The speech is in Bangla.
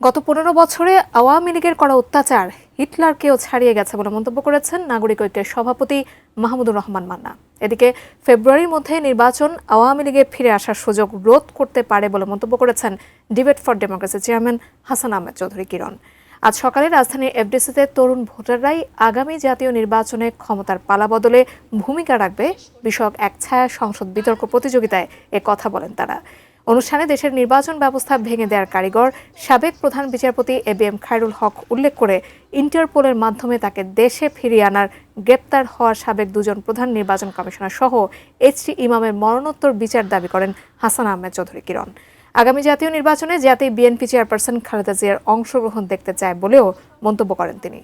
গত ১৫ বছরে আওয়ামী লীগের করা অত্যাচার হিটলারকেও ছাড়িয়ে গেছে বলে মন্তব্য করেছেন নাগরিক ঐক্যের সভাপতি মাহমুদুর রহমান মান্না। এদিকে ফেব্রুয়ারির মধ্যে নির্বাচন আওয়ামী লীগে ফিরে আসার সুযোগ রোধ করতে পারে বলে মন্তব্য করেছেন Debate for Democracy chairman Hasan Ahmed Chowdhury Kiron. আজ সকালে রাজধানীর এফডিসিতে তরুণ ভোটাররাই আগামী জাতীয় নির্বাচনে ক্ষমতার পালাবদলে ভূমিকা রাখবে বিষয়ক এক ছায়া সংসদ বিতর্ক প্রতিযোগিতায় এ কথা বলেন তারা। অনুষ্ঠানে দেশের নির্বাচন ব্যবস্থা ভেঙে দেওয়ার কারিগর সাবেক প্রধান বিচারপতি এবিএম খায়রুল হক উল্লেখ করে ইন্টারপোলের মাধ্যমে তাকে দেশে ফিরিয়ে আনার গ্রেপ্তার হওয়া সাবেক দুজন প্রধান নির্বাচন কমিশনার সহ এইচটি ইমামের মরণোত্তর বিচার দাবি করেন হাসান আহমেদ চৌধুরী কিরণ। আগামী জাতীয় নির্বাচনে জাতীয় বিএনপি চেয়ারপারসন খালেদা জিয়ার অংশগ্রহণ দেখতে চায় বলেও মন্তব্য করেন তিনি।